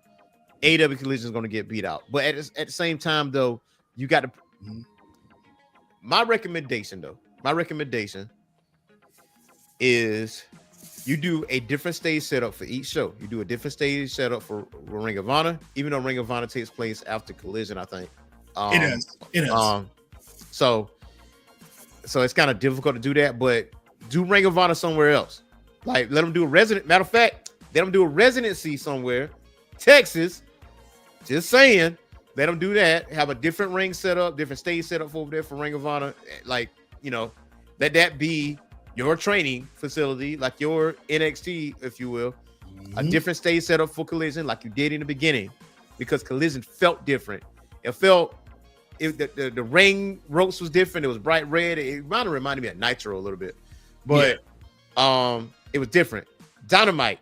AEW Collision is going to get beat out. But at the same time, though, you got to. My recommendation is you do a different stage setup for each show. You do a different stage setup for Ring of Honor, even though Ring of Honor takes place after Collision, I think. It is. So it's kind of difficult to do that, but do Ring of Honor somewhere else. Like, let them do a resident. Matter of fact, let them do a residency somewhere, Texas. Just saying, let them do that. Have a different ring setup, different stage setup over there for Ring of Honor. Like, let that be your training facility, like your NXT, if you will. A different stage setup for Collision, like you did in the beginning, because Collision felt different. It felt the ring ropes was different. It was bright red. It might have reminded me of Nitro a little bit, but it was different. Dynamite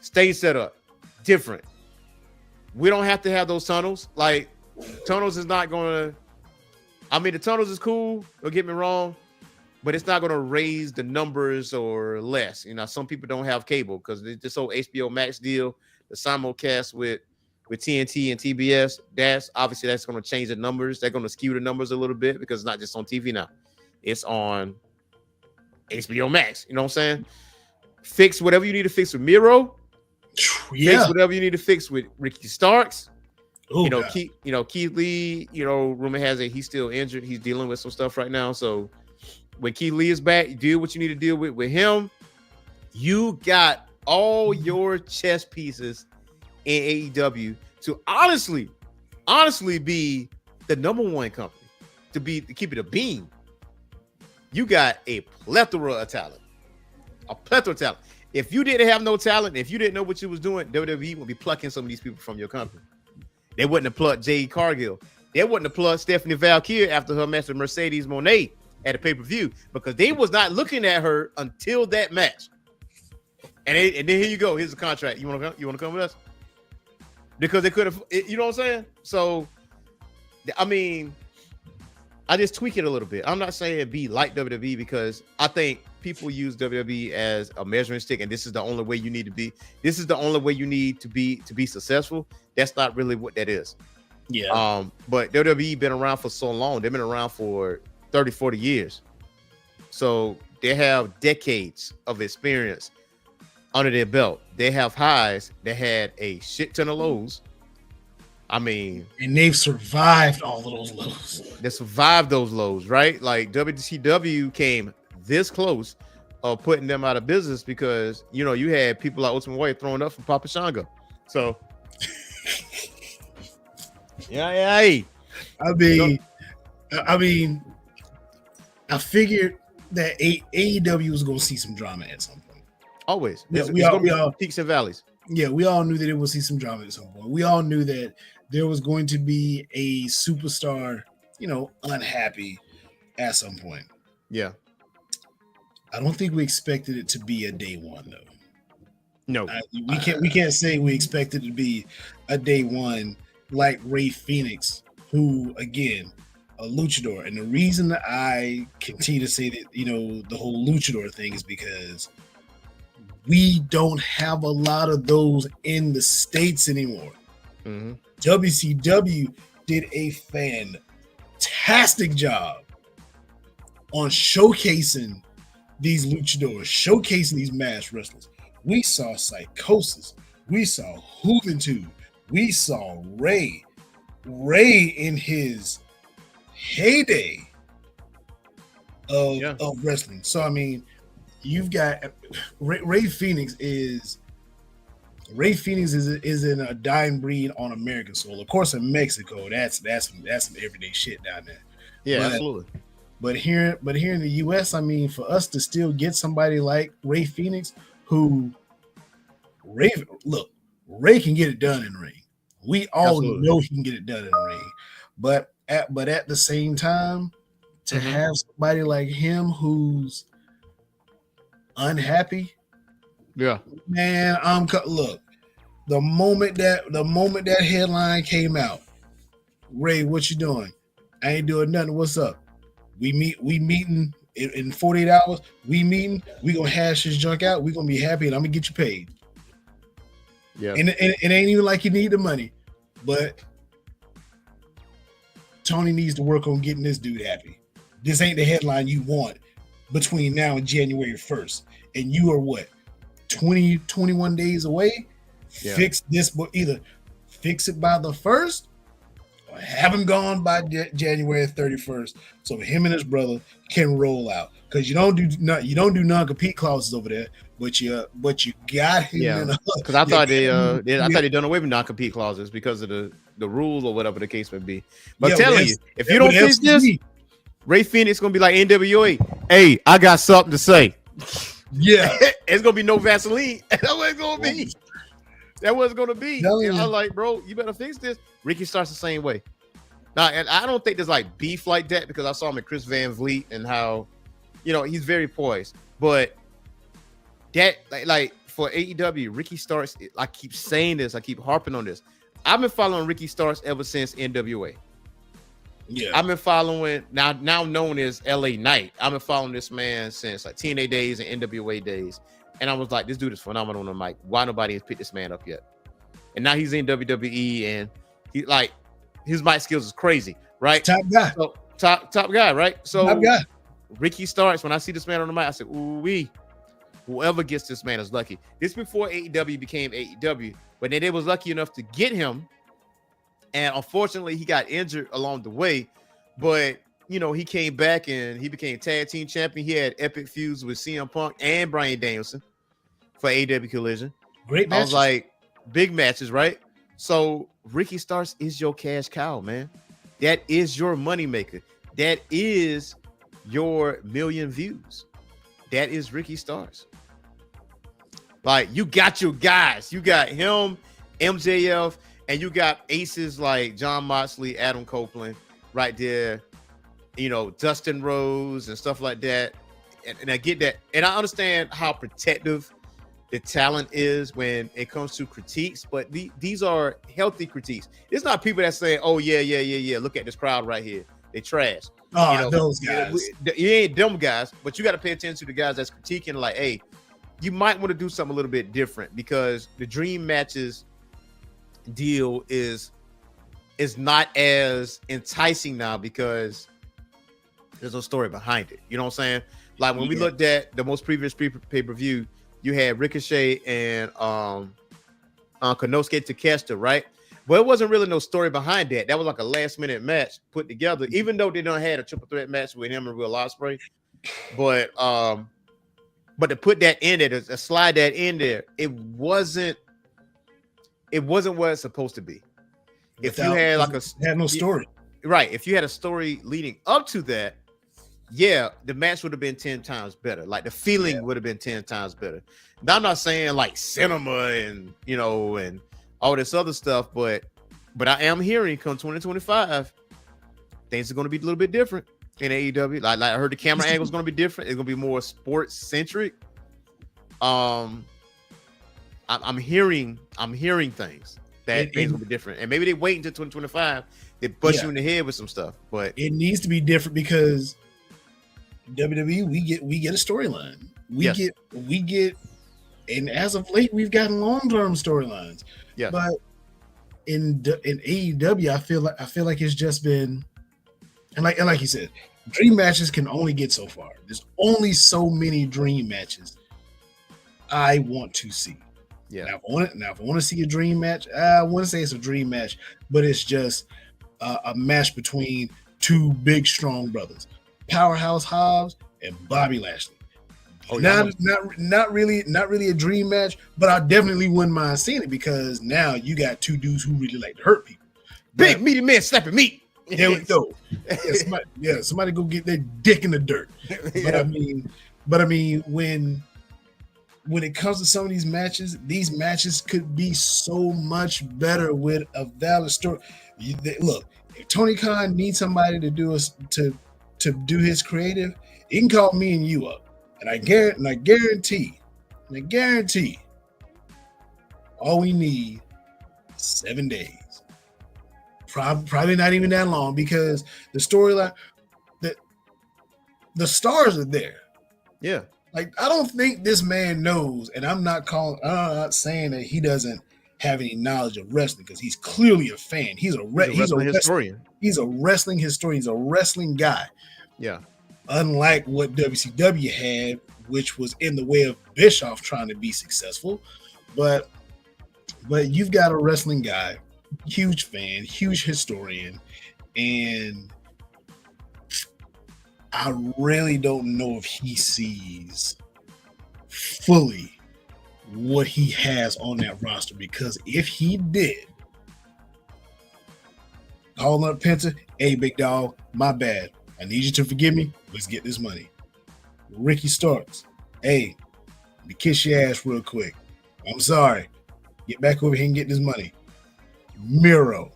stage setup different. We don't have to have those tunnels. Like, tunnels is not going to. I mean, the tunnels is cool. Don't get me wrong, but it's not going to raise the numbers or less. Some people don't have cable because this whole HBO Max deal, the simulcast with TNT and TBS. That's going to change the numbers. They're going to skew the numbers a little bit because it's not just on TV now. It's on HBO Max. You know what I'm saying? Fix whatever you need to fix with Miro. Yeah. Fix whatever you need to fix with Ricky Starks. Ooh, Keith Lee, rumor has it he's still injured. He's dealing with some stuff right now. So when Keith Lee is back, deal what you need to deal with him. You got all your chess pieces in AEW to honestly be the number one company, to keep it a beam. You got a plethora of talent. If you didn't have no talent, if you didn't know what you was doing, WWE would be plucking some of these people from your company. They wouldn't have plucked Jade Cargill. They wouldn't have plucked Stephanie Valkyrie after her match with Mercedes Moné at a pay-per-view, because they was not looking at her until that match. And then here you go. Here's the contract. You want to come with us? Because they could have, you know what I'm saying? So, I mean, I just tweak it a little bit. I'm not saying be like WWE, because I think people use WWE as a measuring stick, and this is the only way you need to be. This is the only way you need to be successful. That's not really what that is. Yeah. But WWE been around for so long. They've been around for 30, 40 years. So they have decades of experience under their belt. They have highs. They had a shit ton of lows. I mean, and they've survived all of those lows. They survived those lows, right? Like WCW came this close of putting them out of business because you had people like Ultimate Warrior throwing up for Papa Shango. So yeah. I mean, I figured that AEW was going to see some drama at some point. Always. We all peaks and valleys. Yeah, we all knew that it would see some drama at some point. We all knew that there was going to be a superstar, unhappy at some point. Yeah. I don't think we expected it to be a day one, though. No. We can't say we expected it to be a day one like Rey Fenix, who, again, a luchador. And the reason that I continue to say that, the whole luchador thing is because we don't have a lot of those in the States anymore. Mm-hmm. WCW did a fantastic job on showcasing these luchadors, showcasing these masked wrestlers. We saw Psychosis. We saw Juventud. We saw Rey in his heyday of wrestling. So, I mean, you've got Rey Fenix is in a dying breed on American soil. Of course, in Mexico, that's some everyday shit down there. Yeah, absolutely. But here in the US, I mean, for us to still get somebody like Rey Fenix, Ray can get it done in the ring. We all know he can get it done in the ring. But at the same time, to have somebody like him who's unhappy, Yeah. man, look. The moment that headline came out, Ray, what you doing? I ain't doing nothing. What's up? We meeting in 48 hours. We meeting. We gonna hash this junk out. We gonna be happy, and I'm gonna get you paid. Yeah. And it ain't even like you need the money, but Tony needs to work on getting this dude happy. This ain't the headline you want between now and January 1st. And you are what? 21 days away? Yeah. Fix this, but either fix it by the 1st or have him gone by January 31st so him and his brother can roll out. Because you don't do non-compete clauses over there, but you got him. Yeah, because I thought they done away with non-compete clauses because of the rule or whatever the case may be. But I'm telling you, if you don't fix this, Rey Fenix gonna be like NWA. Hey, I got something to say. Yeah, it's gonna be no Vaseline. That's what it's gonna be. That was gonna be. And I was like, bro, you better fix this. Ricky starts the same way. Now, and I don't think there's like beef like that because I saw him at Chris Van Vliet and how, he's very poised. But that like for AEW, Ricky Starks. I keep saying this. I keep harping on this. I've been following Ricky Starks ever since NWA. Yeah, I've been following now known as LA Knight. I've been following this man since like TNA days and NWA days. And I was like, this dude is phenomenal on the mic. Why nobody has picked this man up yet? And now he's in WWE, and he like his mic skills is crazy, right? Top guy, so, top guy, right? So top guy. Ricky Starks. When I see this man on the mic, I said, "Ooh wee, whoever gets this man is lucky." This before AEW became AEW, but then they was lucky enough to get him, and unfortunately, he got injured along the way. But he came back and he became tag team champion. He had epic feuds with CM Punk and Bryan Danielson for AEW Collision. Great matches. I was like, big matches, right? So Ricky Starks is your cash cow, man. That is your moneymaker. That is your million views. That is Ricky Starks. Like, you got your guys. You got him, MJF, and you got aces like John Moxley, Adam Copeland right there. Dustin Rose and stuff like that. And I get that. And I understand how protective the talent is when it comes to critiques, but these are healthy critiques. It's not people that say, oh, yeah. Look at this crowd right here. They trash. Oh, those guys. You ain't them guys, but you got to pay attention to the guys that's critiquing like, hey, you might want to do something a little bit different because the dream matches deal is not as enticing now because there's no story behind it. You know what I'm saying? Like when we looked at the most previous pay-per-view, you had Ricochet and Konosuke Takeshita, right? But it wasn't really no story behind that. That was like a last-minute match put together, even though they done had a triple threat match with him and Will Ospreay. But to put that in there, to slide that in there, it wasn't what it's supposed to be. If you had like had no story, right? If you had a story leading up to that, yeah, the match would have been 10 times better. Like the feeling would have been 10 times better. Now I'm not saying like cinema and and all this other stuff, but I am hearing come 2025, things are going to be a little bit different in AEW. Like I heard the camera angle is going to be different. It's going to be more sports centric. I'm hearing things that things will be different, and maybe they wait until 2025. They bust you in the head with some stuff, but it needs to be different because WWE we get a storyline. We get, and as of late we've gotten long-term storylines. Yeah, but in AEW, I feel like it's just been, and like you said, dream matches can only get so far. There's only so many dream matches I want to see. Yeah. Now, if I want to see a dream match, I want to say it's a dream match, but it's just a match between two big, strong brothers, Powerhouse Hobbs and Bobby Lashley. Oh, not really a dream match, but I definitely wouldn't mind seeing it because now you got two dudes who really like to hurt people. Big meaty man slapping meat. There we go. Somebody go get their dick in the dirt. But I mean, when when it comes to some of these matches could be so much better with a valid story. Look, if Tony Khan needs somebody to do do his creative, he can call me and you up, and I guarantee, all we need 7 days. Probably not even that long, because the storyline, the stars are there. Yeah. Like, I don't think this man knows, and I'm not saying that he doesn't have any knowledge of wrestling, because he's clearly a fan. He's a wrestling historian. He's a wrestling historian. He's a wrestling guy. Yeah. Unlike what WCW had, which was in the way of Bischoff trying to be successful. But you've got a wrestling guy, huge fan, huge historian, and I really don't know if he sees fully what he has on that roster, because if he did, call up Penta, hey, big dog, my bad. I need you to forgive me. Let's get this money. Ricky Starks, hey, let me kiss your ass real quick. I'm sorry. Get back over here and get this money. Miro,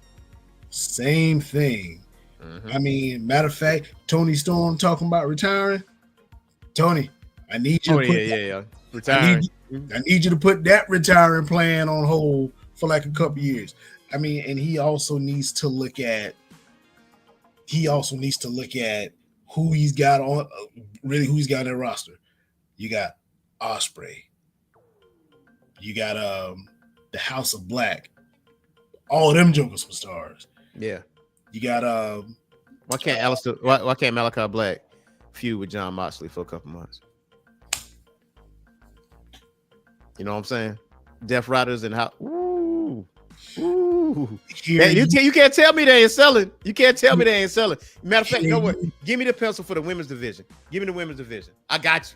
same thing. Mm-hmm. I mean, matter of fact, Tony Storm talking about retiring. Tony, I need you to retiring. I need you to put that retiring plan on hold for like a couple years. I mean, and he also needs to look at who he's got on, really who he's got on their roster. You got Ospreay. You got the House of Black. All of them jokers were stars. Yeah. You got why can't Malachi Black feud with John Moxley for a couple months? You know what I'm saying? Death Riders and how you can't tell me they ain't selling. You can't tell me they ain't selling. Matter of fact, you know what? Give me the pencil for the women's division. Give me the women's division. I got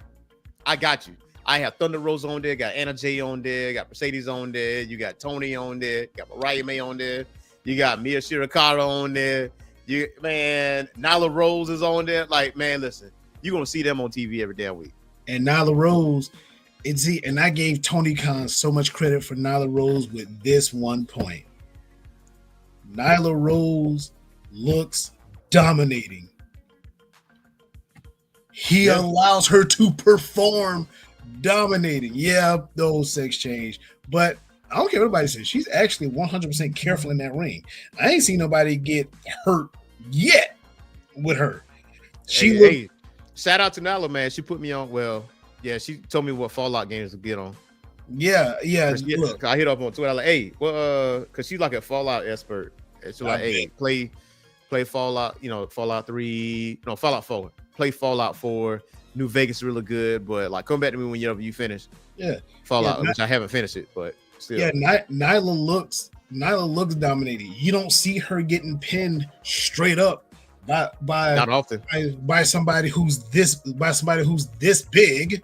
you. I have Thunder Rose on there, got Anna Jay on there, got Mercedes on there, you got Tony on there, got Mariah May on there, you got Mia Shirakawa on there, Nyla Rose is on there. Like, man, listen, you're gonna see them on TV every damn week. And Nyla Rose, and I gave Tony Khan so much credit for Nyla Rose with this one point. Nyla Rose looks dominating. He allows her to perform dominating. Yeah, the old sex change. But I don't care what anybody says. She's actually 100% careful in that ring. I ain't seen nobody get hurt yet with her. Hey, shout out to Nyla, man. She put me on. Well, yeah, she told me what Fallout games to get on. Yeah. Look, I hit up on Twitter like, hey, well, because she's like a Fallout expert. And she's like, hey, play Fallout, Fallout 3, no, Fallout 4. Play Fallout 4. New Vegas is really good, but like, come back to me when you finish. Yeah, Fallout, which I haven't finished it, but still. Yeah, Nyla looks dominating. You don't see her getting pinned straight up by not often by somebody who's this big,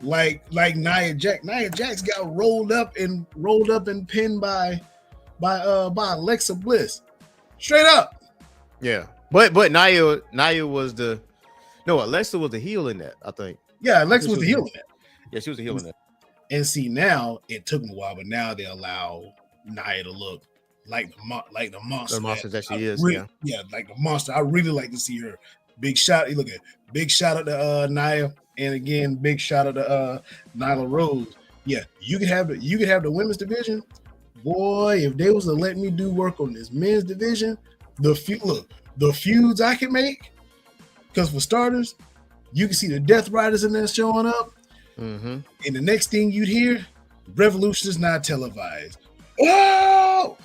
like Nia Jax. Nia Jax got rolled up and pinned by Alexa Bliss, straight up. Yeah, but Nia was Alexa was the heel in that, I think. Yeah, Alexa was the heel in that. Yeah, she was the heel in that. And see, now it took them a while, but now they allow Nia to look like the monster. The monster that she is. Yeah, like the monster. I really like to see her. Big shout out to Nia, and again, big shout out to Nyla Rose. Yeah, you could have the women's division. Boy, if they was to let me do work on this men's division, the feuds I can make. Because for starters, you can see the Death Riders in there showing up. Mm-hmm. And the next thing you'd hear, Revolution is not televised. Oh!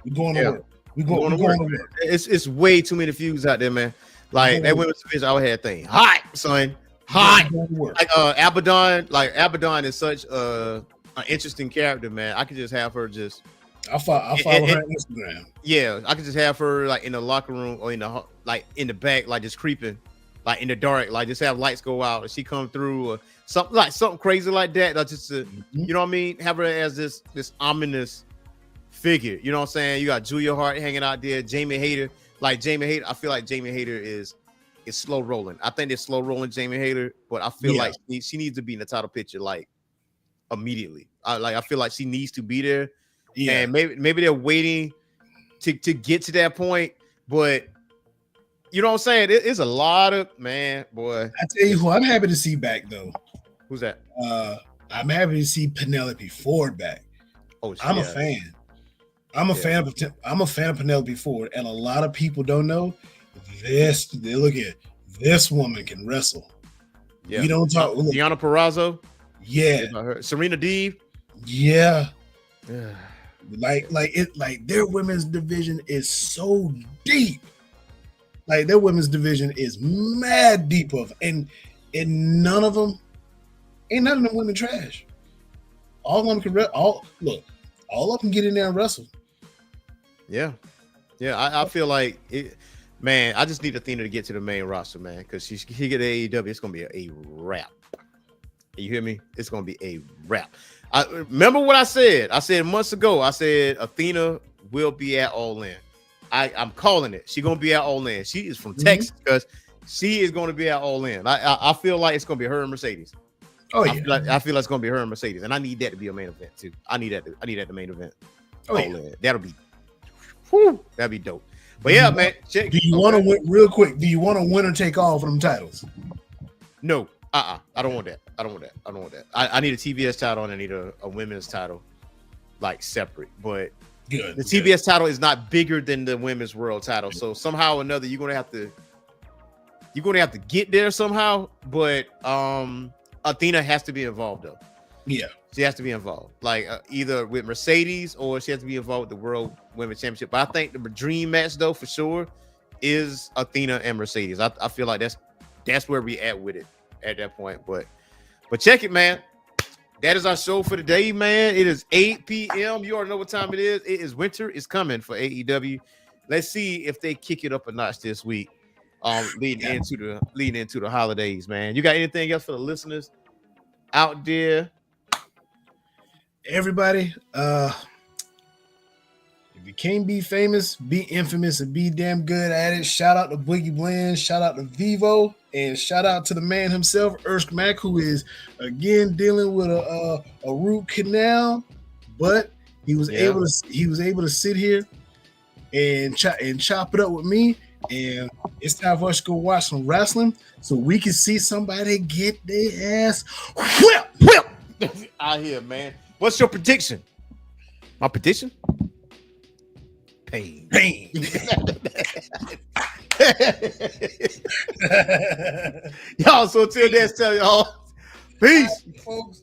We're going to work. We're going to work. It's way too many feuds out there, man. Like, that women's division, I had thing. Hot, son. Hot. Like, Abaddon is such an interesting character, man. I could just have her just... I'll follow her on Instagram. Yeah, I could just have her like in the locker room or in the back, like just creeping, like in the dark, like just have lights go out and she come through or something crazy like that. Like just you know what I mean? Have her as this ominous figure. You know what I'm saying? You got Julia Hart hanging out there, Jamie Hayter. Like Jamie Hayter, I feel like Jamie Hayter is it's slow rolling. I think they're slow rolling Jamie Hayter, but I feel like she needs to be in the title picture like immediately. I feel like she needs to be there. Yeah, and maybe they're waiting to get to that point, but you know what I'm saying? It's a lot of boy. I tell you who I'm happy to see back though. Who's that? I'm happy to see Penelope Ford back. Oh, I'm a fan. I'm a fan of Penelope Ford, and a lot of people don't know this. They look at this woman can wrestle. Yeah, we don't talk. Deonna Purrazzo. Yeah, Serena Deeb. Yeah, like their women's division is so deep. Like their women's division is mad deep and none of them women trash. All of them can all of them get in there and wrestle. Yeah. I feel like it, man. I just need Athena to get to the main roster, man, because she get AEW. It's gonna be a wrap. You hear me? It's gonna be a wrap. I remember what I said. I said months ago. I said Athena will be at All In. I'm calling it. She's gonna be at All In. She is from Texas because she is going to be at All In. I feel like it's gonna be her and Mercedes. Oh yeah. I feel like it's gonna be her and Mercedes, and I need that to be a main event too. I need that the main event. Oh yeah. That'll be, that'd be dope. But yeah, man. Do you want to win real quick? Do you want to win or take all for them titles? No. I don't want that. I don't want that. I need a TBS title and I need a women's title, like separate. But the TBS title is not bigger than the women's world title. So somehow or another, you're gonna have to get there somehow. But Athena has to be involved though. Yeah, she has to be involved, like either with Mercedes or she has to be involved with the World Women's Championship. But I think the dream match though for sure is Athena and Mercedes. I feel like that's where we at with it at that point. But check it, man. That is our show for today, man. It is 8 p.m. You already know what time it is. It is winter is coming for AEW. Let's see if they kick it up a notch this week. Leading into the holidays, man. You got anything else for the listeners out there? Everybody, if you can't be famous, be infamous and be damn good at it. Shout out to Boogie Blend, shout out to Vivo, and shout out to the man himself, Ersk Mack, who is again dealing with a root canal, but he was able to sit here and chop it up with me. And it's time for us to go watch some wrestling so we can see somebody get their ass whip out here, man. What's your prediction? My prediction? Pain. Y'all, so till next time, y'all. Peace. folks.